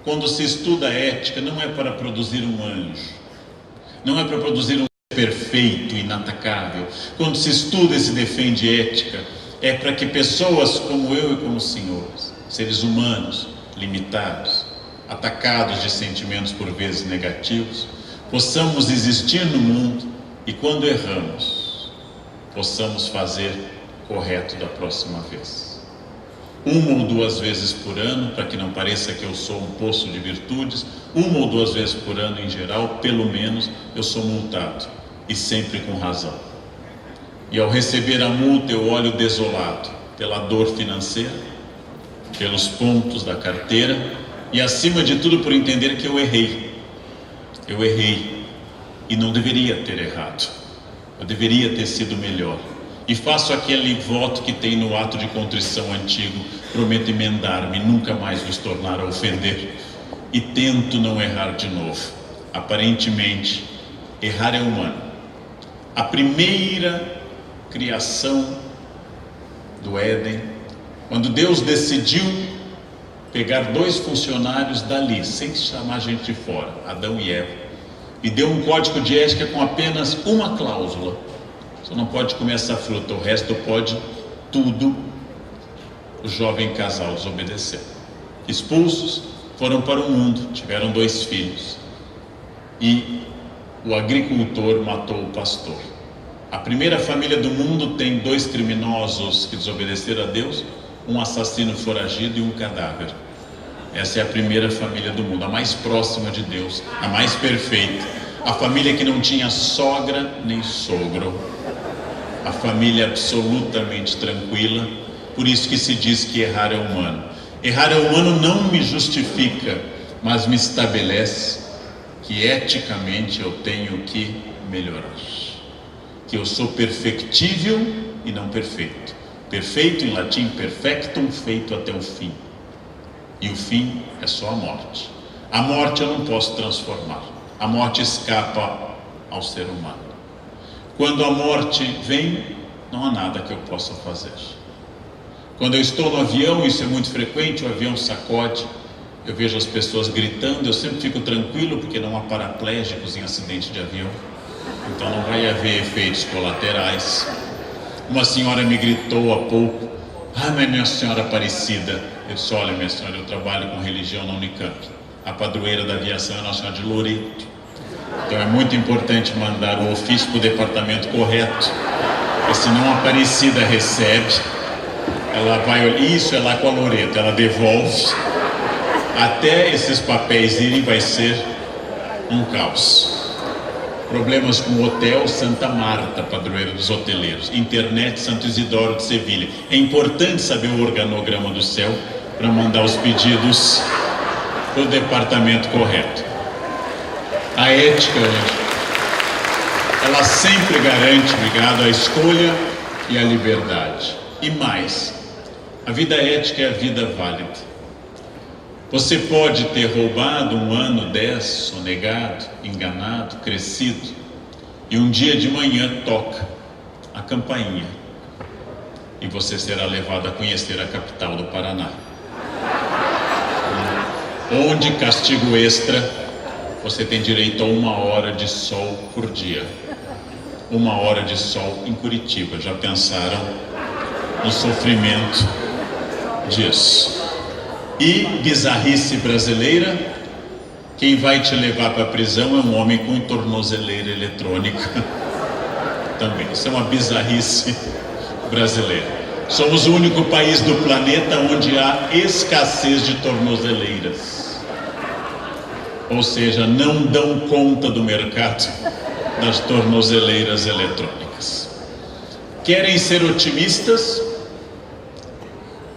Quando se estuda a ética, não é para produzir um anjo, não é para produzir um perfeito, inatacável. Quando se estuda e se defende ética, é para que pessoas como eu e como os senhores, seres humanos, limitados, atacados de sentimentos por vezes negativos, possamos existir no mundo e, quando erramos, possamos fazer correto da próxima vez. 1 ou 2 vezes por ano, para que não pareça que eu sou um poço de virtudes, 1 ou 2 vezes por ano em geral, pelo menos, eu sou multado, e sempre com razão. E ao receber a multa eu olho desolado pela dor financeira, pelos pontos da carteira e, acima de tudo, por entender que eu errei. Eu errei e não deveria ter errado. Eu deveria ter sido melhor. E faço aquele voto que tem no ato de contrição antigo, prometo emendar-me, nunca mais vos tornar a ofender. E tento não errar de novo. Aparentemente, errar é humano. A primeira criação do Éden, quando Deus decidiu pegar 2 funcionários dali, sem chamar gente de fora, Adão e Eva, e deu um código de ética com apenas uma cláusula: você não pode comer essa fruta, o resto pode tudo. O jovem casal desobedeceu. Expulsos, foram para o mundo, tiveram 2 filhos, e o agricultor matou o pastor. A primeira família do mundo tem 2 criminosos que desobedeceram a Deus, um assassino foragido e um cadáver. Essa é a primeira família do mundo, a mais próxima de Deus, a mais perfeita. A família que não tinha sogra nem sogro. A família absolutamente tranquila. Por isso que se diz que errar é humano. Errar é humano não me justifica, mas me estabelece que eticamente eu tenho que melhorar. Que eu sou perfectível e não perfeito. Perfeito em latim, perfectum, feito até o fim. E o fim é só a morte. A morte eu não posso transformar. A morte escapa ao ser humano. Quando a morte vem, não há nada que eu possa fazer. Quando eu estou no avião, isso é muito frequente, o avião sacode, eu vejo as pessoas gritando, eu sempre fico tranquilo porque não há paraplégicos em acidente de avião. Então não vai haver efeitos colaterais. Uma senhora me gritou há pouco: ah, mas minha senhora Aparecida. Eu disse: olha, minha senhora, eu trabalho com religião na Unicamp. A padroeira da aviação é Nossa Senhora de Loreto. Então é muito importante mandar o ofício para o departamento correto, porque senão a Aparecida recebe, ela vai, isso é lá com a Loreto, ela devolve, até esses papéis irem vai ser um caos. Problemas com o hotel Santa Marta, padroeiro dos hoteleiros. Internet Santo Isidoro de Sevilha. É importante saber o organograma do céu para mandar os pedidos para o departamento correto. A ética, ela sempre garante, ligado à escolha e à liberdade. E mais, a vida ética é a vida válida. Você pode ter roubado 1 ano, 10, sonegado, enganado, crescido, e um dia de manhã toca a campainha e você será levado a conhecer a capital do Paraná, onde, castigo extra, você tem direito a 1 hora de sol por dia. 1 hora de sol em Curitiba. Já pensaram no sofrimento disso? E bizarrice brasileira, quem vai te levar para a prisão é um homem com tornozeleira eletrônica. Também, isso é uma bizarrice brasileira. Somos o único país do planeta onde há escassez de tornozeleiras. Ou seja, não dão conta do mercado das tornozeleiras eletrônicas. Querem ser otimistas?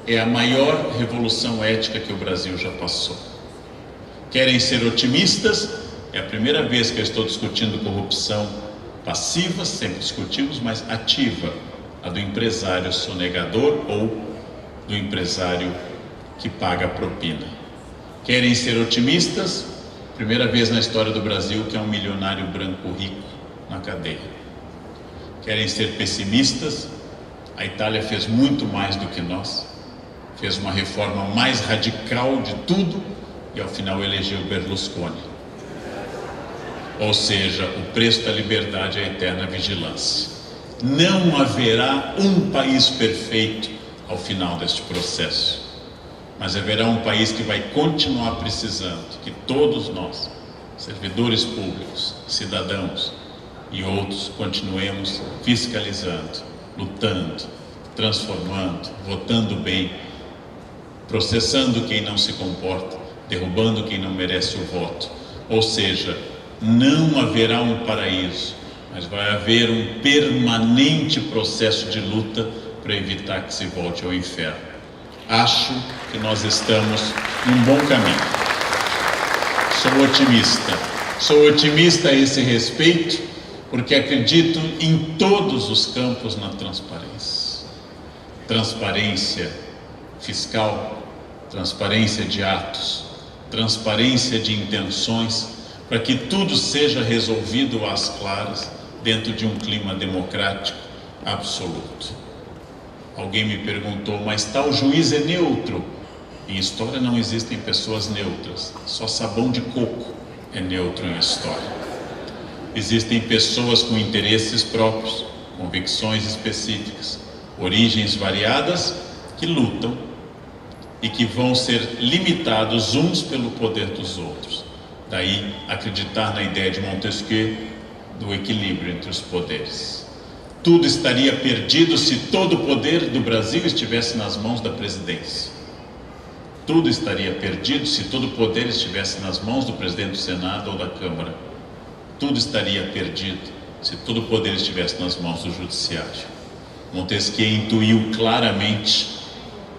É a maior revolução ética que o Brasil já passou. Querem ser otimistas? É a primeira vez que eu estou discutindo corrupção passiva, sempre discutimos, mas ativa, a do empresário sonegador ou do empresário que paga a propina. Querem ser otimistas? Primeira vez na história do Brasil que é um milionário branco rico na cadeia. Querem ser pessimistas? A Itália fez muito mais do que nós. Fez uma reforma mais radical de tudo e ao final elegeu Berlusconi. Ou seja, o preço da liberdade é a eterna vigilância. Não haverá um país perfeito ao final deste processo, mas haverá um país que vai continuar precisando que todos nós, servidores públicos, cidadãos e outros, continuemos fiscalizando, lutando, transformando, votando bem, processando quem não se comporta, derrubando quem não merece o voto. Ou seja, não haverá um paraíso, mas vai haver um permanente processo de luta para evitar que se volte ao inferno. Acho que nós estamos num bom caminho. Sou otimista a esse respeito, porque acredito em todos os campos na transparência. Transparência fiscal, transparência de atos, transparência de intenções, para que tudo seja resolvido às claras, dentro de um clima democrático absoluto. Alguém me perguntou, mas tal juiz é neutro? Em história não existem pessoas neutras, só sabão de coco é neutro em história. Existem pessoas com interesses próprios, convicções específicas, origens variadas, que lutam e que vão ser limitados uns pelo poder dos outros. Daí acreditar na ideia de Montesquieu do equilíbrio entre os poderes. Tudo estaria perdido se todo o poder do Brasil estivesse nas mãos da presidência. Tudo estaria perdido se todo o poder estivesse nas mãos do presidente do Senado ou da Câmara. Tudo estaria perdido se todo o poder estivesse nas mãos do Judiciário. Montesquieu intuiu claramente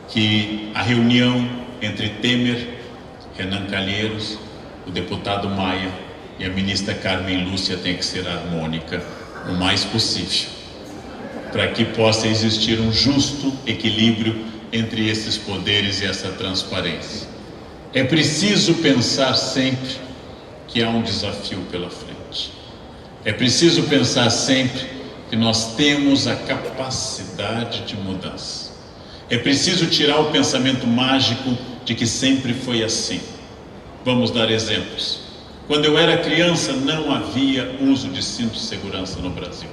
que a reunião entre Temer, Renan Calheiros, o deputado Maia e a ministra Carmen Lúcia tem que ser harmônica o mais possível, para que possa existir um justo equilíbrio entre esses poderes e essa transparência. É preciso pensar sempre que há um desafio pela frente. É preciso pensar sempre que nós temos a capacidade de mudança. É preciso tirar o pensamento mágico de que sempre foi assim. Vamos dar exemplos. Quando eu era criança, não havia uso de cinto de segurança no Brasil.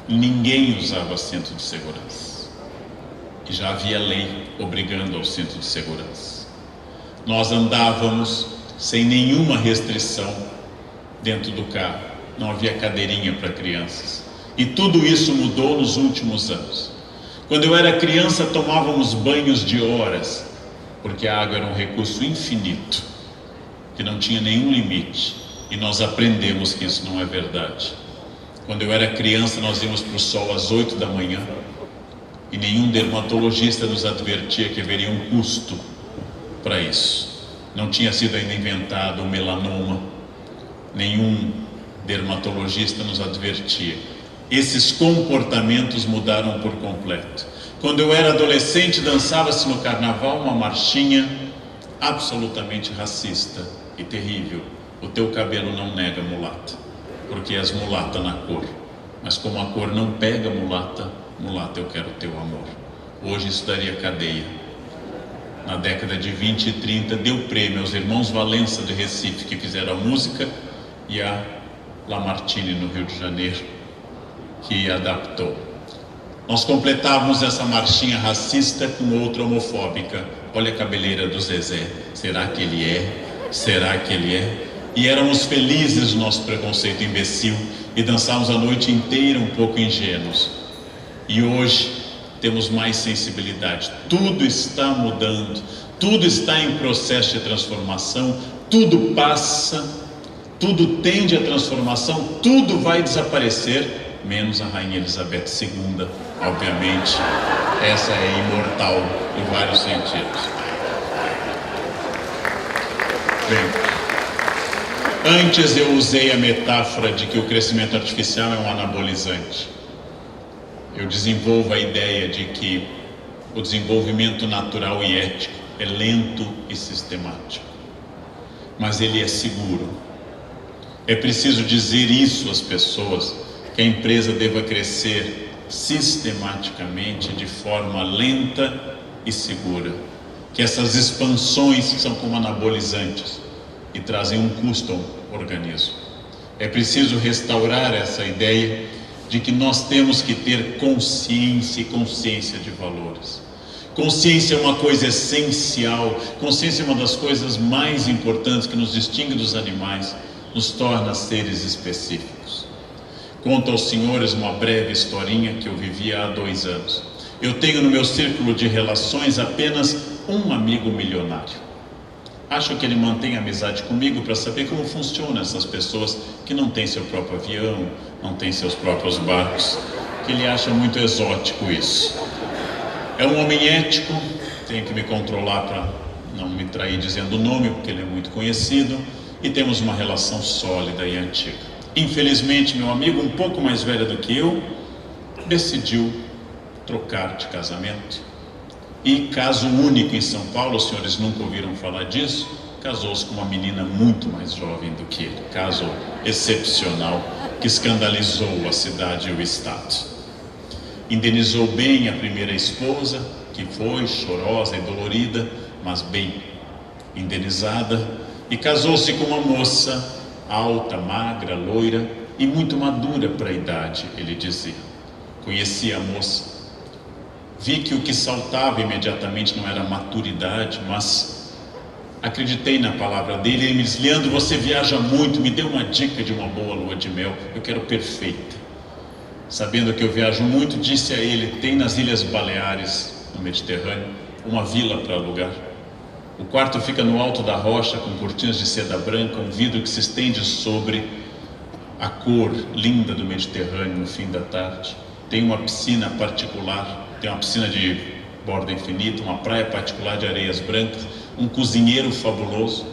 Ninguém usava cinto de segurança. E já havia lei obrigando ao cinto de segurança. Nós andávamos sem nenhuma restrição dentro do carro, não havia cadeirinha para crianças. E tudo isso mudou nos últimos anos. Quando eu era criança, tomávamos banhos de horas, porque a água era um recurso infinito, que não tinha nenhum limite, e nós aprendemos que isso não é verdade. Quando eu era criança, nós íamos para o sol às 8 da manhã, e nenhum dermatologista nos advertia que haveria um custo para isso. Não tinha sido ainda inventado o melanoma, nenhum dermatologista nos advertia. Esses comportamentos mudaram por completo. Quando eu era adolescente, dançava-se no carnaval uma marchinha absolutamente racista e terrível. O teu cabelo não nega mulata, porque és mulata na cor. Mas como a cor não pega mulata, mulata eu quero teu amor. Hoje isso daria cadeia. Na década de 20 e 30 deu prêmio aos irmãos Valença de Recife, que fizeram a música, e a Lamartine no Rio de Janeiro, que adaptou. Nós completávamos essa marchinha racista com outra homofóbica. Olha a cabeleira do Zezé, será que ele é? Será que ele é? E éramos felizes do nosso preconceito imbecil e dançávamos a noite inteira um pouco ingênuos. E hoje temos mais sensibilidade. Tudo está mudando, tudo está em processo de transformação, tudo passa, tudo tende à transformação, tudo vai desaparecer, menos a Rainha Elizabeth II, obviamente. Essa é imortal em vários sentidos. Bem, antes eu usei a metáfora de que o crescimento artificial é um anabolizante. Eu desenvolvo a ideia de que o desenvolvimento natural e ético é lento e sistemático, mas ele é seguro. É preciso dizer isso às pessoas, que a empresa deva crescer sistematicamente, de forma lenta e segura, que essas expansões são como anabolizantes e trazem um custo ao organismo. É preciso restaurar essa ideia de que nós temos que ter consciência e consciência de valores. Consciência é uma coisa essencial, consciência é uma das coisas mais importantes que nos distingue dos animais, nos torna seres específicos. Conto aos senhores uma breve historinha que eu vivi há 2 anos. Eu tenho no meu círculo de relações apenas um amigo milionário. Acho que ele mantém amizade comigo para saber como funcionam essas pessoas que não têm seu próprio avião, não têm seus próprios barcos, que ele acha muito exótico isso. É um homem ético, tenho que me controlar para não me trair dizendo o nome, porque ele é muito conhecido, e temos uma relação sólida e antiga. Infelizmente, meu amigo, um pouco mais velho do que eu, decidiu trocar de casamento. E caso único em São Paulo, os senhores nunca ouviram falar disso, casou-se com uma menina muito mais jovem do que ele. Caso excepcional, que escandalizou a cidade e o estado. Indenizou bem a primeira esposa, que foi chorosa e dolorida, mas bem indenizada, e casou-se com uma moça alta, magra, loira e muito madura para a idade, ele dizia. Conheci a moça. Vi que o que saltava imediatamente não era maturidade, mas acreditei na palavra dele. Ele me disse: Leandro, você viaja muito, me dê uma dica de uma boa lua de mel, eu quero perfeita. Sabendo que eu viajo muito, disse a ele: tem nas Ilhas Baleares, no Mediterrâneo, uma vila para alugar. O quarto fica no alto da rocha, com cortinas de seda branca, um vidro que se estende sobre a cor linda do Mediterrâneo no fim da tarde. Tem uma piscina particular, tem uma piscina de borda infinita, uma praia particular de areias brancas, um cozinheiro fabuloso,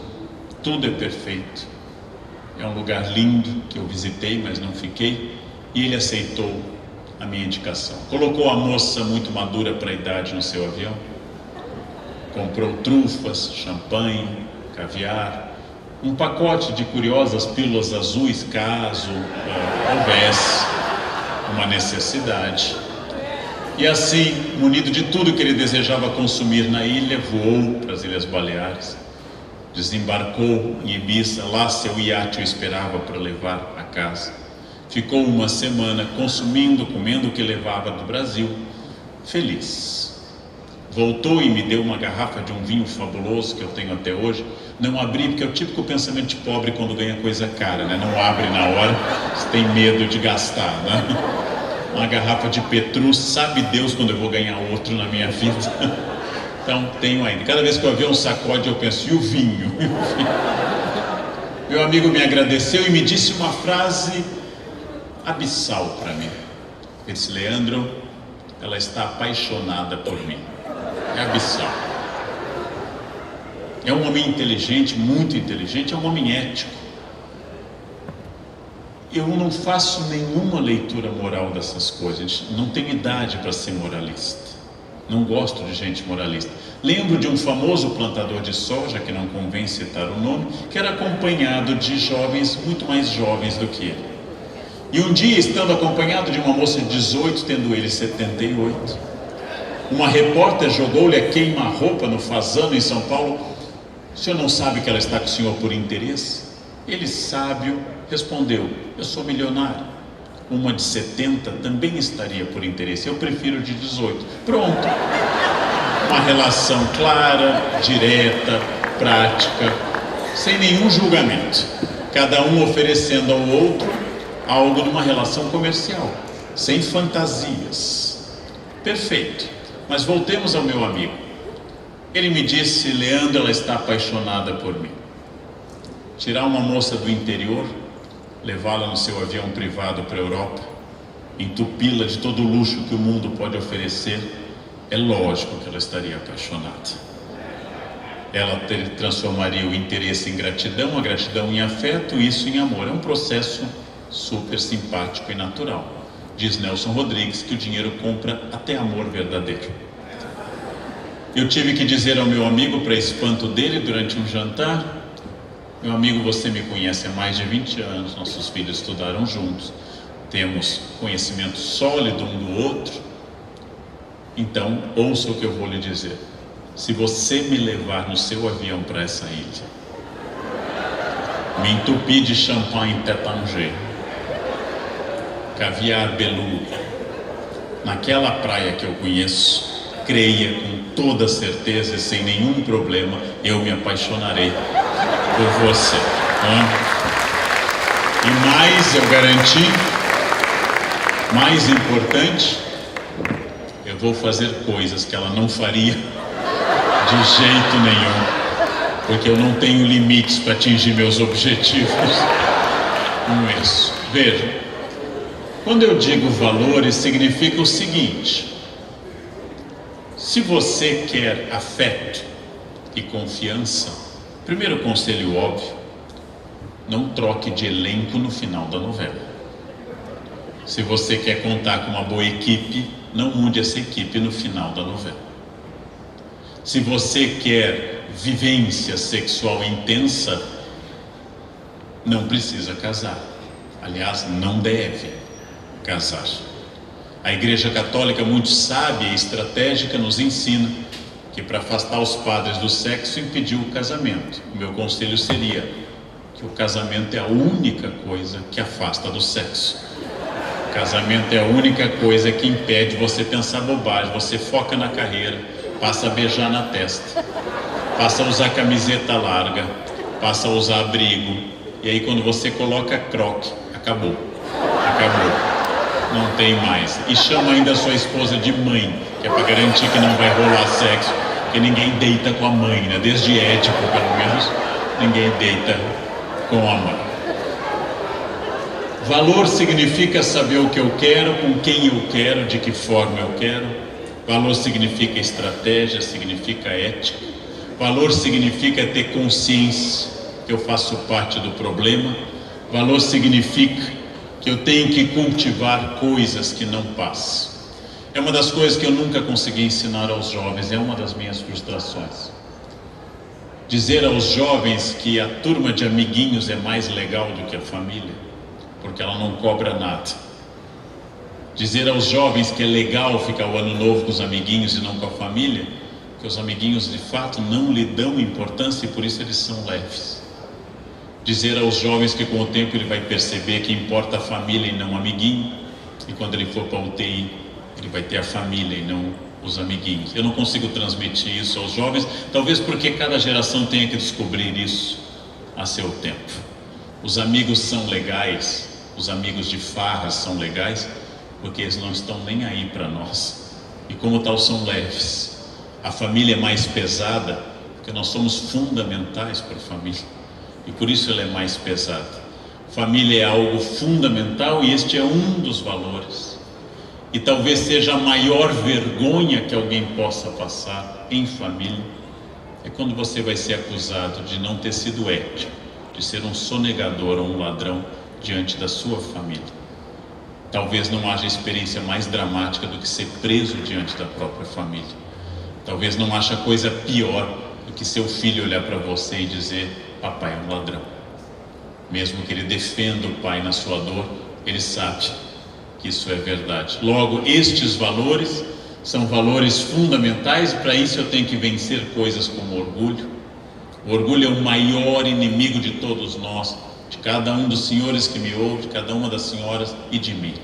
tudo é perfeito. É um lugar lindo que eu visitei, mas não fiquei, e ele aceitou a minha indicação. Colocou a moça muito madura para a idade no seu avião, comprou trufas, champanhe, caviar, um pacote de curiosas pílulas azuis, caso houvesse uma necessidade. E assim, munido de tudo que ele desejava consumir na ilha, voou para as Ilhas Baleares, desembarcou em Ibiza, lá seu iate o esperava para levar a casa. Ficou uma semana consumindo, comendo o que levava do Brasil, feliz. Voltou e me deu uma garrafa de um vinho fabuloso que eu tenho até hoje, Não abri, porque é o típico pensamento de pobre quando ganha coisa cara, né? Não abre na hora, você tem medo de gastar, né? Uma garrafa de Petrus, sabe Deus quando eu vou ganhar outro na minha vida. Então tenho ainda. Cada vez que eu ver um sacode eu penso, e o vinho? Meu amigo me agradeceu e me disse uma frase abissal para mim. Ele disse: Leandro, ela está apaixonada por mim. É abissal. É um homem inteligente, muito inteligente, é um homem ético. Eu não faço nenhuma leitura moral dessas coisas, não tenho idade para ser moralista. Não gosto de gente moralista. Lembro de um famoso plantador de soja, que não convém citar o nome, que era acompanhado de jovens muito mais jovens do que ele. E um dia, estando acompanhado de uma moça de 18, tendo ele 78, uma repórter jogou-lhe a queima-roupa no Fazano, em São Paulo. O senhor não sabe que ela está com o senhor por interesse? Ele, sábio, respondeu: eu sou milionário. Uma de 70 também estaria por interesse, eu prefiro de 18. Pronto. Uma relação clara, direta, prática, sem nenhum julgamento. Cada um oferecendo ao outro algo numa relação comercial, sem fantasias. Perfeito. Mas voltemos ao meu amigo. Ele me disse: Leandro, ela está apaixonada por mim. Tirar uma moça do interior, levá-la no seu avião privado para a Europa, entupi-la de todo o luxo que o mundo pode oferecer, é lógico que ela estaria apaixonada. Ela transformaria o interesse em gratidão, a gratidão em afeto, isso em amor. É um processo super simpático e natural. Diz Nelson Rodrigues que o dinheiro compra até amor verdadeiro. Eu tive que dizer ao meu amigo, para espanto dele, durante um jantar: meu amigo, você me conhece há mais de 20 anos, nossos filhos estudaram juntos, temos conhecimento sólido um do outro, então ouça o que eu vou lhe dizer. Se você me levar no seu avião para essa ilha, me entupir de champanhe Tétanger, caviar beluga, naquela praia que eu conheço, creia com toda certeza e sem nenhum problema, eu me apaixonarei por você. E mais, eu garanti, mais importante, eu vou fazer coisas que ela não faria de jeito nenhum, porque eu não tenho limites para atingir meus objetivos com isso. Veja, quando eu digo valores, significa o seguinte: se você quer afeto e confiança, primeiro conselho óbvio, não troque de elenco no final da novela. Se você quer contar com uma boa equipe, não mude essa equipe no final da novela. Se você quer vivência sexual intensa, não precisa casar. Aliás, não deve casar. A Igreja Católica, muito sábia e estratégica, nos ensina que para afastar os padres do sexo, impediu o casamento. O meu conselho seria que o casamento é a única coisa que afasta do sexo. O casamento é a única coisa que impede você pensar bobagem. Você foca na carreira, passa a beijar na testa, passa a usar camiseta larga, passa a usar abrigo, e aí quando você coloca croque, acabou. Não tem mais. E chama ainda a sua esposa de mãe, que é para garantir que não vai rolar sexo, porque ninguém deita com a mãe, né? Desde Édipo, pelo menos, ninguém deita com a mãe. Valor significa saber o que eu quero, com quem eu quero, de que forma eu quero. Valor significa estratégia, significa ética. Valor significa ter consciência que eu faço parte do problema. Valor significa que eu tenho que cultivar coisas que não passam. É uma das coisas que eu nunca consegui ensinar aos jovens, é uma das minhas frustrações. Dizer aos jovens que a turma de amiguinhos é mais legal do que a família, porque ela não cobra nada. Dizer aos jovens que é legal ficar o ano novo com os amiguinhos e não com a família, que os amiguinhos de fato não lhe dão importância e por isso eles são leves. Dizer aos jovens que com o tempo ele vai perceber que importa a família e não o amiguinho, e quando ele for para a UTI, ele vai ter a família e não os amiguinhos. Eu não consigo transmitir isso aos jovens, talvez porque cada geração tenha que descobrir isso a seu tempo. Os amigos são legais, os amigos de farra são legais, porque eles não estão nem aí para nós. E como tal são leves. A família é mais pesada, porque nós somos fundamentais para a família. E por isso ela é mais pesada. Família é algo fundamental e este é um dos valores. E talvez seja a maior vergonha que alguém possa passar em família, é quando você vai ser acusado de não ter sido ético, de ser um sonegador ou um ladrão diante da sua família. Talvez não haja experiência mais dramática do que ser preso diante da própria família. Talvez não haja coisa pior do que seu filho olhar para você e dizer: papai é um ladrão. Mesmo que ele defenda o pai na sua dor, ele sabe que isso é verdade. Logo, estes valores são valores fundamentais, e para isso eu tenho que vencer coisas como orgulho. O orgulho é o maior inimigo de todos nós, de cada um dos senhores que me ouve, de cada uma das senhoras e de mim.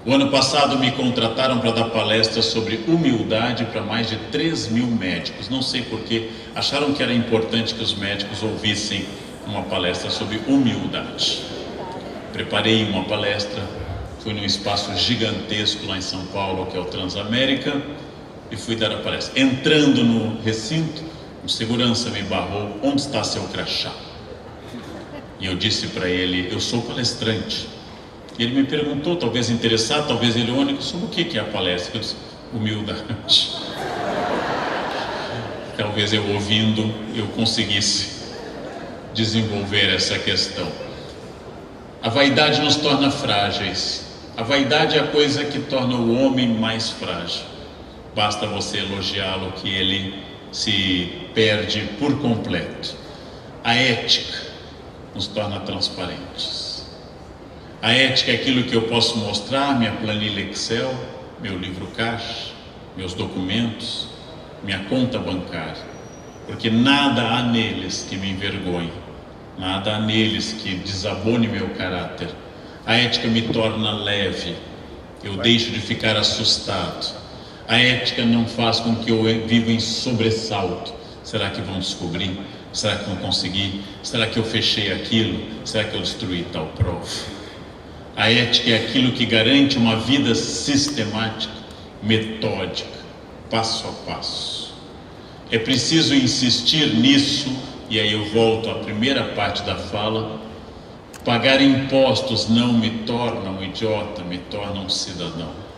O ano passado me contrataram para dar palestra sobre humildade para mais de 3.000 médicos. Não sei porquê, acharam que era importante que os médicos ouvissem uma palestra sobre humildade. Preparei uma palestra, fui num espaço gigantesco lá em São Paulo, que é o Transamérica, e fui dar a palestra. Entrando no recinto, o segurança me barrou: onde está seu crachá? E eu disse para ele: eu sou palestrante. E ele me perguntou, talvez interessado, talvez irônico, sobre o que é a palestra. Eu disse: humildade. Talvez eu ouvindo, eu conseguisse desenvolver essa questão. A vaidade nos torna frágeis. A vaidade é a coisa que torna o homem mais frágil. Basta você elogiá-lo que ele se perde por completo. A ética nos torna transparentes. A ética é aquilo que eu posso mostrar: minha planilha Excel, meu livro caixa, meus documentos, minha conta bancária, porque nada há neles que me envergonhe, nada há neles que desabone meu caráter. A ética me torna leve, eu deixo de ficar assustado. A ética não faz com que eu viva em sobressalto. Será que vão descobrir? Será que vão conseguir? Será que eu fechei aquilo? Será que eu destruí tal prova? A ética é aquilo que garante uma vida sistemática, metódica, passo a passo. É preciso insistir nisso, e aí eu volto à primeira parte da fala: pagar impostos não me torna um idiota, me torna um cidadão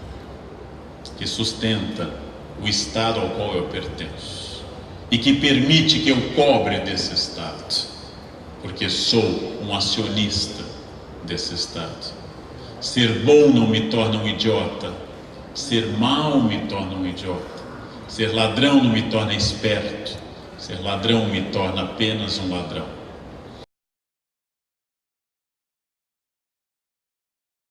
que sustenta o Estado ao qual eu pertenço e que permite que eu cobre desse Estado, porque sou um acionista desse Estado. Ser bom não me torna um idiota, ser mau me torna um idiota, ser ladrão não me torna esperto, ser ladrão me torna apenas um ladrão.